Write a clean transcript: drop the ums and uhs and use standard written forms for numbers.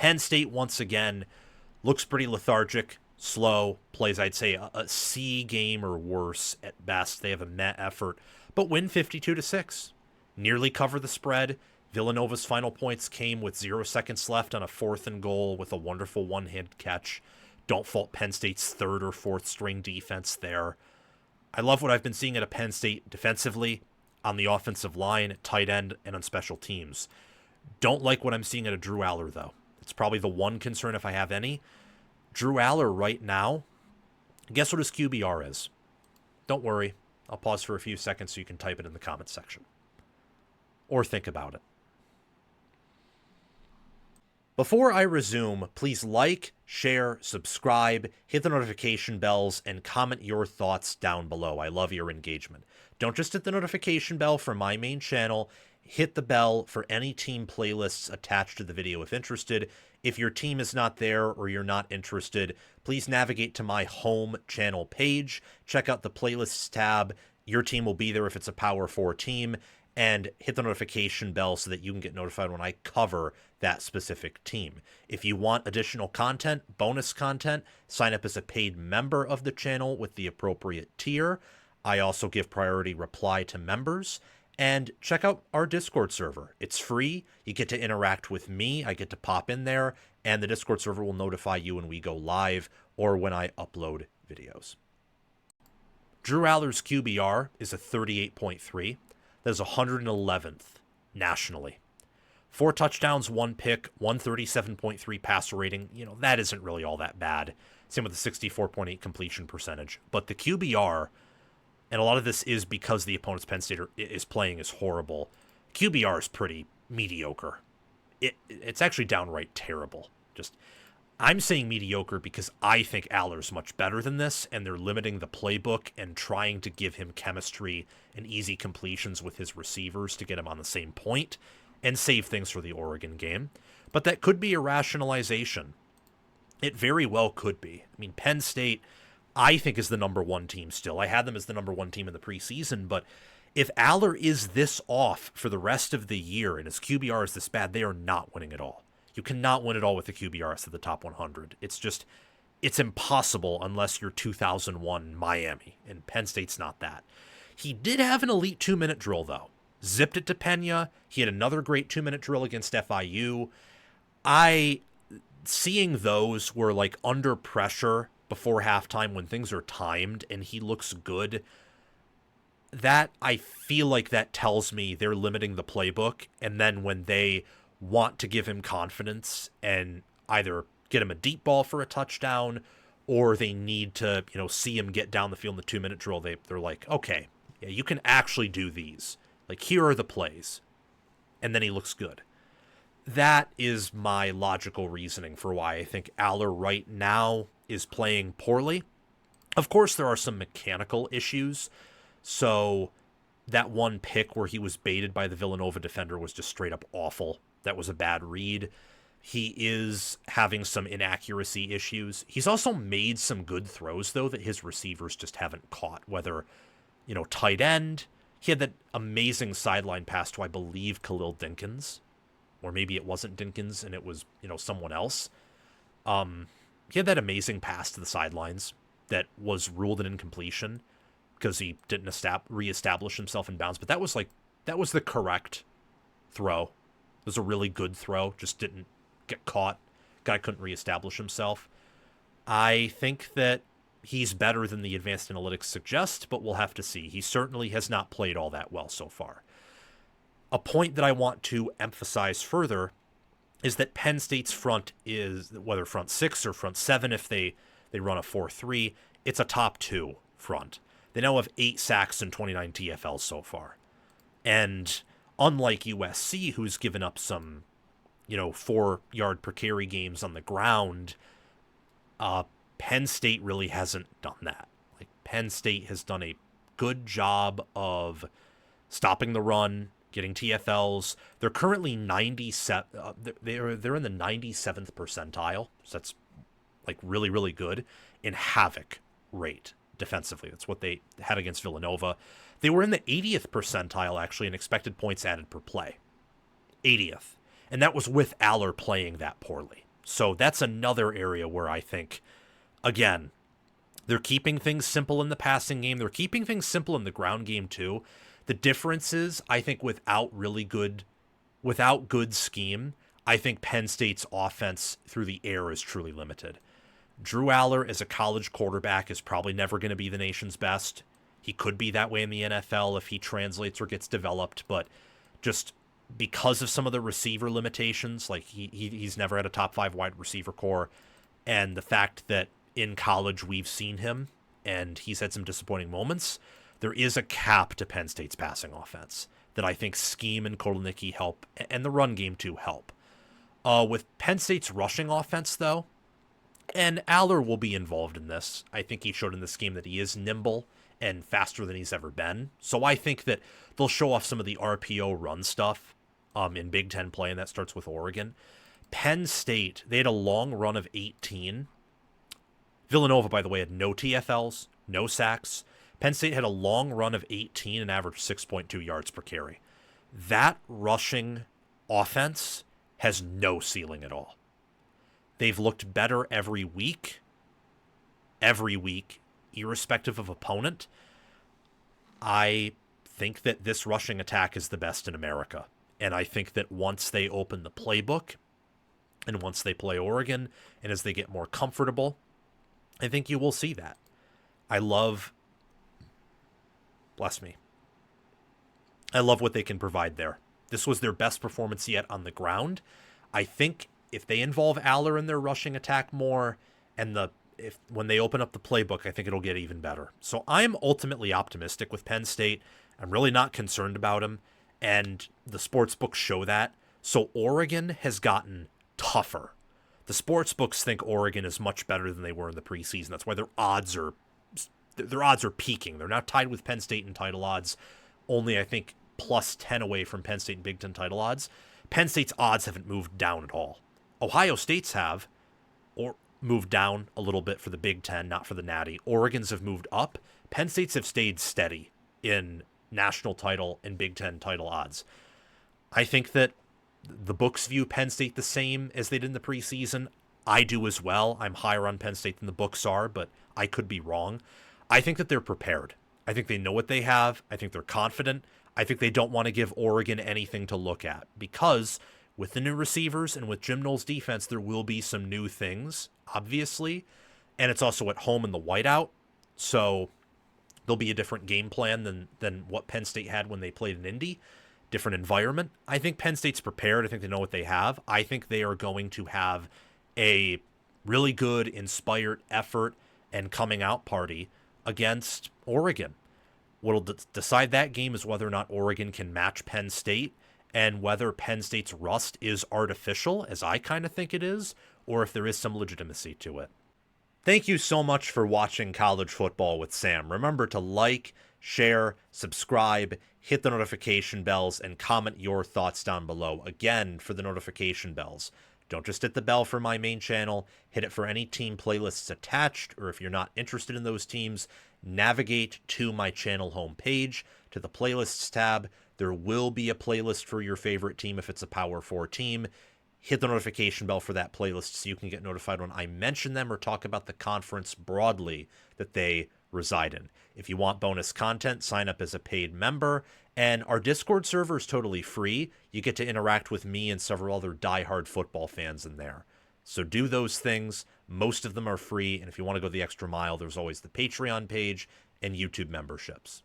Penn State, once again, looks pretty lethargic, slow, plays, I'd say, a C game or worse at best. They have a meh effort, but win 52-6. Nearly cover the spread. Villanova's final points came with 0 seconds left on a 4th and goal with a wonderful one-handed catch. Don't fault Penn State's 3rd or 4th string defense there. I love what I've been seeing at a Penn State defensively, on the offensive line, at tight end, and on special teams. Don't like what I'm seeing at a Drew Allar, though. It's probably the one concern if I have any. Drew Allar right now, guess what his QBR is? Don't worry. I'll pause for a few seconds so you can type it in the comments section. Or think about it. Before I resume, please like, share, subscribe, hit the notification bells, and comment your thoughts down below. I love your engagement. Don't just hit the notification bell for my main channel. Hit the bell for any team playlists attached to the video if interested. If your team is not there or you're not interested, please navigate to my home channel page. Check out the playlists tab. Your team will be there if it's a Power 4 team. And hit the notification bell so that you can get notified when I cover that specific team. If you want additional content, bonus content, sign up as a paid member of the channel with the appropriate tier. I also give priority reply to members. And check out our Discord server. It's free. You get to interact with me. I get to pop in there. And the Discord server will notify you when we go live or when I upload videos. Drew Allar's QBR is a 38.3. That is 111th nationally. 4 touchdowns, 1 pick, 137.3 passer rating. That isn't really all that bad. Same with the 64.8 completion percentage. But the QBR, and a lot of this is because the opponent's Penn State is playing is horrible. QBR is pretty mediocre. It's actually downright terrible. I'm saying mediocre because I think Allar's much better than this, and they're limiting the playbook and trying to give him chemistry and easy completions with his receivers to get him on the same point and save things for the Oregon game. But that could be a rationalization. It very well could be. I mean, Penn State, I think, is the number 1 team still. I had them as the number 1 team in the preseason, but if Allar is this off for the rest of the year and his QBR is this bad, they are not winning at all. You cannot win it all with the QBRs at the top 100. It's impossible unless you're 2001 Miami, and Penn State's not that. He did have an elite 2-minute drill, though. Zipped it to Pena. He had another great 2-minute drill against FIU. Seeing those were like under pressure before halftime when things are timed and he looks good, that I feel like that tells me they're limiting the playbook, and then when they want to give him confidence and either get him a deep ball for a touchdown or they need to, see him get down the field in the 2-minute drill, they're like, okay, yeah, you can actually do these. Like, here are the plays. And then he looks good. That is my logical reasoning for why I think Allar right now is playing poorly. Of course, there are some mechanical issues. So that one pick where he was baited by the Villanova defender was just straight up awful. That was a bad read. He is having some inaccuracy issues. He's also made some good throws, though, that his receivers just haven't caught. Whether, tight end. He had that amazing sideline pass to, I believe, Khalil Dinkins. Or maybe it wasn't Dinkins and it was, someone else. He had that amazing pass to the sidelines that was ruled an incompletion because he didn't reestablish himself in bounds. But that was the correct throw. It was a really good throw, just didn't get caught. Guy couldn't reestablish himself. I think that he's better than the advanced analytics suggest, but we'll have to see. He certainly has not played all that well so far. A point that I want to emphasize further is that Penn State's front is, whether front 6 or front 7, if they run a 4-3, it's a top 2 front. They now have 8 sacks and 29 TFLs so far. And unlike USC, who's given up some, 4-yard per carry games on the ground, Penn State really hasn't done that. Like, Penn State has done a good job of stopping the run, getting TFLs. They're currently 97. They're in the 97th percentile. So that's like really, really good in havoc rate defensively. That's what they had against Villanova. They were in the 80th percentile actually in expected points added per play. 80th. And that was with Allar playing that poorly. So that's another area where I think, again, they're keeping things simple in the passing game. They're keeping things simple in the ground game too. The difference is, I think, without good scheme, I think Penn State's offense through the air is truly limited. Drew Allar as a college quarterback is probably never going to be the nation's best. He could be that way in the NFL if he translates or gets developed, but just because of some of the receiver limitations, like he's never had a top 5 wide receiver core, and the fact that in college we've seen him and he's had some disappointing moments, there is a cap to Penn State's passing offense that I think scheme and Kotelnicki help, and the run game too help. With Penn State's rushing offense, though, and Allar will be involved in this. I think he showed in this game that he is nimble and faster than he's ever been. So I think that they'll show off some of the RPO run stuff in Big Ten play, and that starts with Oregon. Penn State, they had a long run of 18. Villanova, by the way, had no TFLs, no sacks. Penn State had a long run of 18 and averaged 6.2 yards per carry. That rushing offense has no ceiling at all. They've looked better every week, irrespective of opponent. I think that this rushing attack is the best in America. And I think that once they open the playbook and once they play Oregon and as they get more comfortable, I think you will see that. I love what they can provide there. This was their best performance yet on the ground. I think if they involve Allar in their rushing attack more, and when they open up the playbook, I think it'll get even better. So I'm ultimately optimistic with Penn State. I'm really not concerned about them, and the sports books show that. So Oregon has gotten tougher. The sports books think Oregon is much better than they were in the preseason. That's why their odds are peaking. They're now tied with Penn State in title odds, only I think plus 10 away from Penn State in Big Ten title odds. Penn State's odds haven't moved down at all. Ohio State's have, or moved down a little bit for the Big Ten, not for the Natty. Oregon's have moved up. Penn State's have stayed steady in national title and Big Ten title odds. I think that the books view Penn State the same as they did in the preseason. I do as well. I'm higher on Penn State than the books are, but I could be wrong. I think that they're prepared. I think they know what they have. I think they're confident. I think they don't want to give Oregon anything to look at because with the new receivers and with Jim Knowles' defense, there will be some new things, obviously. And it's also at home in the whiteout. So there'll be a different game plan than what Penn State had when they played in Indy. Different environment. I think Penn State's prepared. I think they know what they have. I think they are going to have a really good, inspired effort and coming out party against Oregon. What'll decide that game is whether or not Oregon can match Penn State and whether Penn State's rust is artificial, as I kind of think it is, or if there is some legitimacy to it. Thank you so much for watching College Football with Sam. Remember to like, share, subscribe, hit the notification bells, and comment your thoughts down below. Again, for the notification bells, don't just hit the bell for my main channel, hit it for any team playlists attached, or if you're not interested in those teams, navigate to my channel homepage, to the playlists tab. There will be a playlist for your favorite team if it's a Power 4 team. Hit the notification bell for that playlist so you can get notified when I mention them or talk about the conference broadly that they reside in. If you want bonus content, sign up as a paid member. And our Discord server is totally free. You get to interact with me and several other diehard football fans in there. So do those things. Most of them are free. And if you want to go the extra mile, there's always the Patreon page and YouTube memberships.